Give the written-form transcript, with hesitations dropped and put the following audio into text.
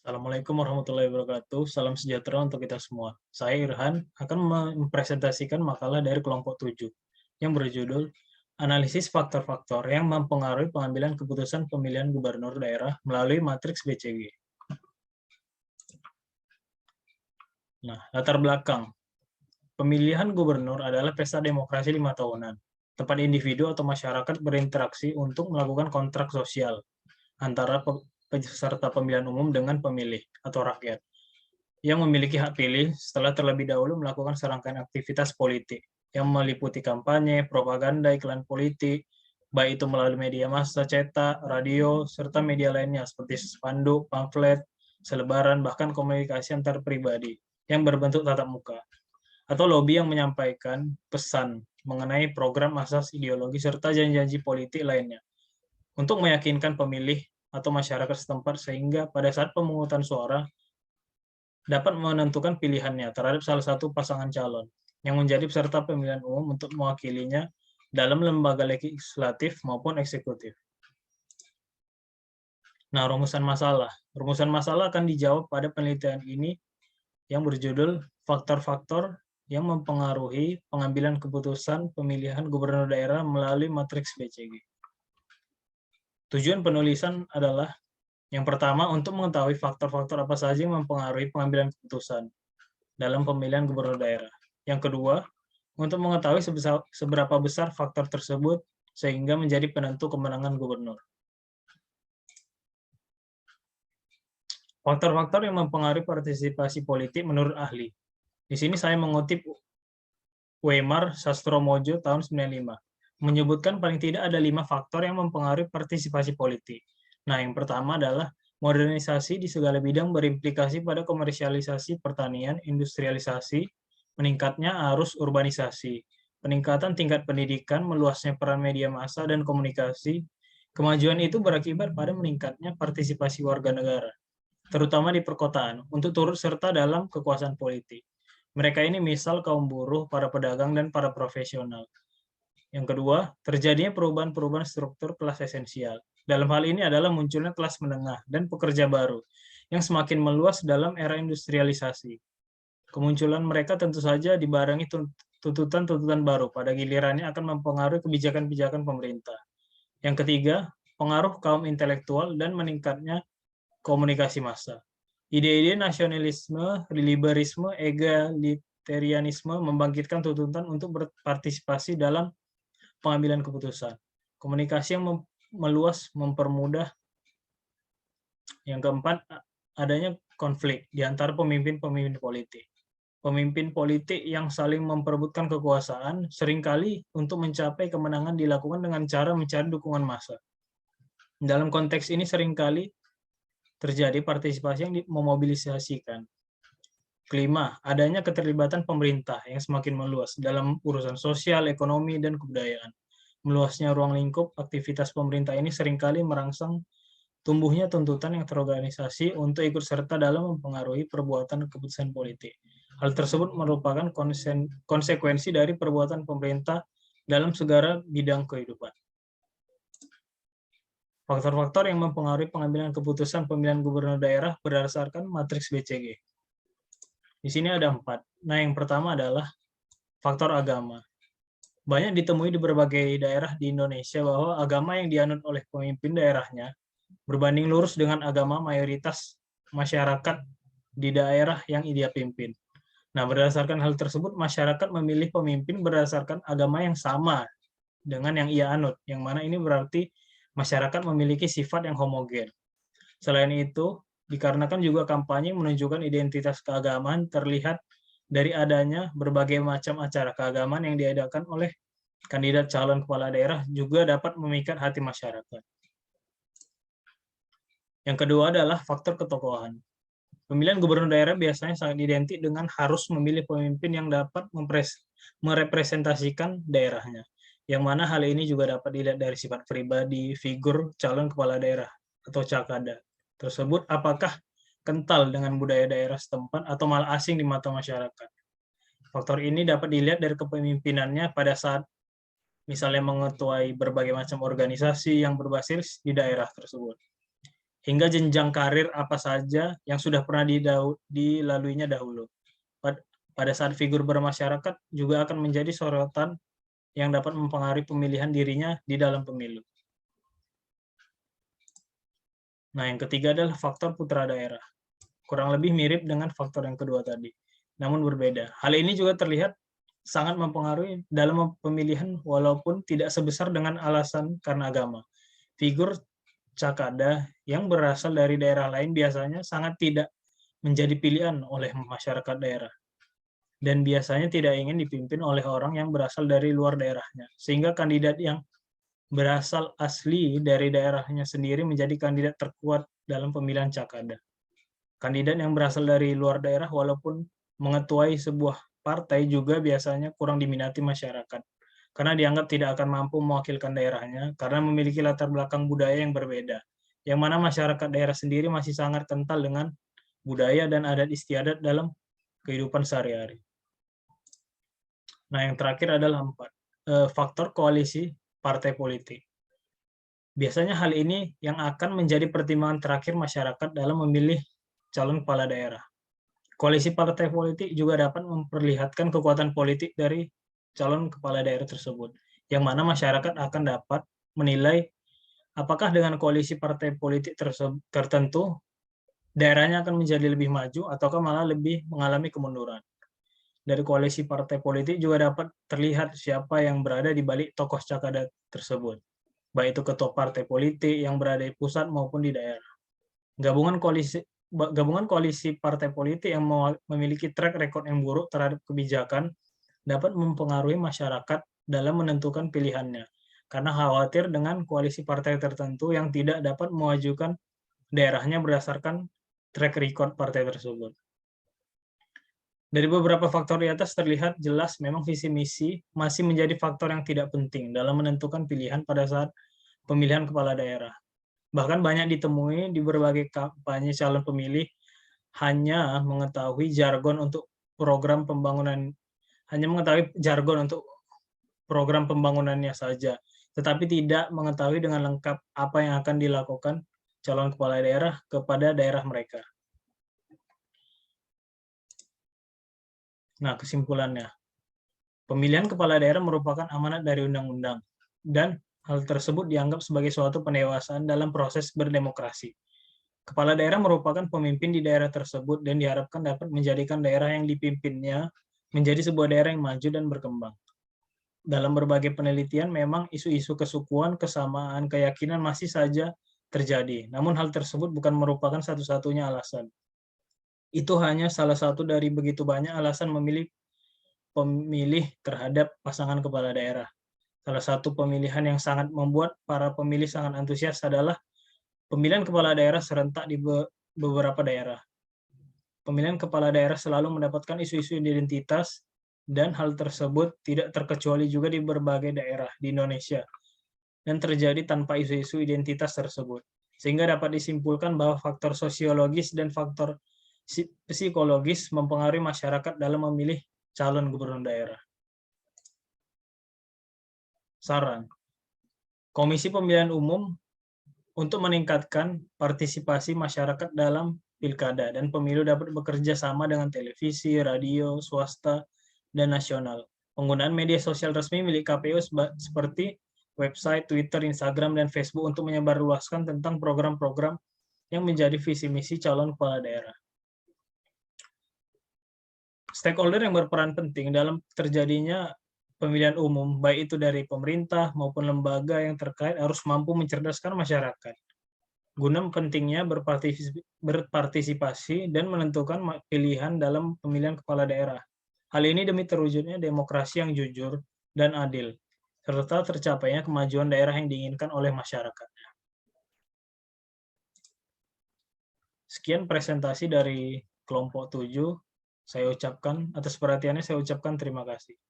Assalamualaikum warahmatullahi wabarakatuh. Salam sejahtera untuk kita semua. Saya Irhan akan mempresentasikan makalah dari kelompok 7 yang berjudul Analisis Faktor-Faktor yang Mempengaruhi Pengambilan Keputusan Pemilihan Gubernur Daerah Melalui Matriks BCG. Nah, latar belakang. Pemilihan gubernur adalah pesta demokrasi 5 tahunan, tempat individu atau masyarakat berinteraksi untuk melakukan kontrak sosial antara peserta pemilihan umum dengan pemilih atau rakyat yang memiliki hak pilih setelah terlebih dahulu melakukan serangkaian aktivitas politik yang meliputi kampanye, propaganda, iklan politik, baik itu melalui media massa, cetak, radio, serta media lainnya seperti spanduk, pamflet, selebaran, bahkan komunikasi antar pribadi yang berbentuk tatap muka, atau lobby yang menyampaikan pesan mengenai program asas ideologi serta janji-janji politik lainnya untuk meyakinkan pemilih atau masyarakat setempat sehingga pada saat pemungutan suara dapat menentukan pilihannya terhadap salah satu pasangan calon yang menjadi peserta pemilihan umum untuk mewakilinya dalam lembaga legislatif maupun eksekutif. Nah, rumusan masalah. Rumusan masalah akan dijawab pada penelitian ini yang berjudul Faktor-faktor yang mempengaruhi pengambilan keputusan pemilihan gubernur daerah melalui matriks BCG. Tujuan penulisan adalah yang pertama, untuk mengetahui faktor-faktor apa saja yang mempengaruhi pengambilan keputusan dalam pemilihan gubernur daerah. Yang kedua, untuk mengetahui seberapa besar faktor tersebut sehingga menjadi penentu kemenangan gubernur. Faktor-faktor yang mempengaruhi partisipasi politik menurut ahli. Di sini saya mengutip Weimar Sastromojo tahun 95, menyebutkan paling tidak ada 5 faktor yang mempengaruhi partisipasi politik. Nah, yang pertama adalah modernisasi di segala bidang berimplikasi pada komersialisasi pertanian, industrialisasi, meningkatnya arus urbanisasi, peningkatan tingkat pendidikan, meluasnya peran media massa dan komunikasi. Kemajuan itu berakibat pada meningkatnya partisipasi warga negara, terutama di perkotaan, untuk turut serta dalam kekuasaan politik. Mereka ini misal kaum buruh, para pedagang, dan para profesional. Yang kedua, terjadinya perubahan-perubahan struktur kelas esensial. Dalam hal ini adalah munculnya kelas menengah dan pekerja baru yang semakin meluas dalam era industrialisasi. Kemunculan mereka tentu saja dibarengi tuntutan-tuntutan baru pada gilirannya akan mempengaruhi kebijakan-kebijakan pemerintah. Yang ketiga, pengaruh kaum intelektual dan meningkatnya komunikasi massa. Ide-ide nasionalisme, liberalisme, egalitarianisme membangkitkan tuntutan untuk berpartisipasi dalam pengambilan keputusan. Komunikasi yang meluas mempermudah. Yang keempat, adanya konflik di antara pemimpin-pemimpin politik. Pemimpin politik yang saling memperebutkan kekuasaan seringkali untuk mencapai kemenangan dilakukan dengan cara mencari dukungan massa. Dalam konteks ini seringkali terjadi partisipasi yang memobilisasikan. Kelima, adanya keterlibatan pemerintah yang semakin meluas dalam urusan sosial, ekonomi, dan kebudayaan. Meluasnya ruang lingkup aktivitas pemerintah ini seringkali merangsang tumbuhnya tuntutan yang terorganisasi untuk ikut serta dalam mempengaruhi perbuatan keputusan politik. Hal tersebut merupakan konsekuensi dari perbuatan pemerintah dalam segala bidang kehidupan. Faktor-faktor yang mempengaruhi pengambilan keputusan pemilihan gubernur daerah berdasarkan matriks BCG. Di sini ada 4. Nah, yang pertama adalah faktor agama. Banyak ditemui di berbagai daerah di Indonesia bahwa agama yang dianut oleh pemimpin daerahnya berbanding lurus dengan agama mayoritas masyarakat di daerah yang ia pimpin. Nah, berdasarkan hal tersebut, masyarakat memilih pemimpin berdasarkan agama yang sama dengan yang ia anut, yang mana ini berarti masyarakat memiliki sifat yang homogen. Selain itu, dikarenakan juga kampanye menunjukkan identitas keagamaan terlihat dari adanya berbagai macam acara keagamaan yang diadakan oleh kandidat calon kepala daerah juga dapat memikat hati masyarakat. Yang kedua adalah faktor ketokohan. Pemilihan gubernur daerah biasanya sangat identik dengan harus memilih pemimpin yang dapat merepresentasikan daerahnya, yang mana hal ini juga dapat dilihat dari sifat pribadi, figur calon kepala daerah atau cakada tersebut, apakah kental dengan budaya daerah setempat atau malah asing di mata masyarakat. Faktor ini dapat dilihat dari kepemimpinannya pada saat misalnya mengetuai berbagai macam organisasi yang berbasis di daerah tersebut. hingga jenjang karir apa saja yang sudah pernah dilaluinya dahulu. Pada saat figur bermasyarakat juga akan menjadi sorotan yang dapat mempengaruhi pemilihan dirinya di dalam pemilu. Nah, yang ketiga adalah faktor putra daerah. Kurang lebih mirip dengan faktor yang kedua tadi, namun berbeda. Hal ini juga terlihat sangat mempengaruhi dalam pemilihan walaupun tidak sebesar dengan alasan karena agama. Figur cakada yang berasal dari daerah lain biasanya sangat tidak menjadi pilihan oleh masyarakat daerah dan biasanya tidak ingin dipimpin oleh orang yang berasal dari luar daerahnya, sehingga kandidat yang berasal asli dari daerahnya sendiri menjadi kandidat terkuat dalam pemilihan cakada. Kandidat yang berasal dari luar daerah walaupun mengetuai sebuah partai juga biasanya kurang diminati masyarakat, karena dianggap tidak akan mampu mewakilkan daerahnya karena memiliki latar belakang budaya yang berbeda, yang mana masyarakat daerah sendiri masih sangat kental dengan budaya dan adat istiadat dalam kehidupan sehari-hari. Nah, yang terakhir adalah 4. Faktor koalisi partai politik. Biasanya hal ini yang akan menjadi pertimbangan terakhir masyarakat dalam memilih calon kepala daerah. Koalisi partai politik juga dapat memperlihatkan kekuatan politik dari calon kepala daerah tersebut, yang mana masyarakat akan dapat menilai apakah dengan koalisi partai politik tertentu daerahnya akan menjadi lebih maju ataukah malah lebih mengalami kemunduran. Dari koalisi partai politik juga dapat terlihat siapa yang berada di balik tokoh cakada tersebut, baik itu ketua partai politik yang berada di pusat maupun di daerah. Gabungan koalisi partai politik yang memiliki track record yang buruk terhadap kebijakan dapat mempengaruhi masyarakat dalam menentukan pilihannya, karena khawatir dengan koalisi partai tertentu yang tidak dapat memajukan daerahnya berdasarkan track record partai tersebut. Dari beberapa faktor di atas terlihat jelas memang visi misi masih menjadi faktor yang tidak penting dalam menentukan pilihan pada saat pemilihan kepala daerah. Bahkan banyak ditemui di berbagai kampanye calon pemilih hanya mengetahui jargon untuk program pembangunannya saja, tetapi tidak mengetahui dengan lengkap apa yang akan dilakukan calon kepala daerah kepada daerah mereka. Nah, kesimpulannya, pemilihan kepala daerah merupakan amanat dari undang-undang, dan hal tersebut dianggap sebagai suatu pendewasaan dalam proses berdemokrasi. Kepala daerah merupakan pemimpin di daerah tersebut dan diharapkan dapat menjadikan daerah yang dipimpinnya menjadi sebuah daerah yang maju dan berkembang. Dalam berbagai penelitian, memang isu-isu kesukuan, kesamaan, keyakinan masih saja terjadi, namun hal tersebut bukan merupakan satu-satunya alasan. Itu hanya salah satu dari begitu banyak alasan memilih pemilih terhadap pasangan kepala daerah. Salah satu pemilihan yang sangat membuat para pemilih sangat antusias adalah pemilihan kepala daerah serentak di beberapa daerah. Pemilihan kepala daerah selalu mendapatkan isu-isu identitas, dan hal tersebut tidak terkecuali juga di berbagai daerah di Indonesia, dan terjadi tanpa isu-isu identitas tersebut. Sehingga dapat disimpulkan bahwa faktor sosiologis dan faktor psikologis mempengaruhi masyarakat dalam memilih calon gubernur daerah. Saran, Komisi Pemilihan Umum untuk meningkatkan partisipasi masyarakat dalam pilkada dan pemilu dapat bekerja sama dengan televisi, radio, swasta, dan nasional. Penggunaan media sosial resmi milik KPU seperti website, Twitter, Instagram, dan Facebook untuk menyebarluaskan tentang program-program yang menjadi visi misi calon kepala daerah. Stakeholder yang berperan penting dalam terjadinya pemilihan umum, baik itu dari pemerintah maupun lembaga yang terkait, harus mampu mencerdaskan masyarakat guna pentingnya berpartisipasi dan menentukan pilihan dalam pemilihan kepala daerah. Hal ini demi terwujudnya demokrasi yang jujur dan adil, serta tercapainya kemajuan daerah yang diinginkan oleh masyarakat. Sekian presentasi dari kelompok 7. Atas perhatiannya saya ucapkan terima kasih.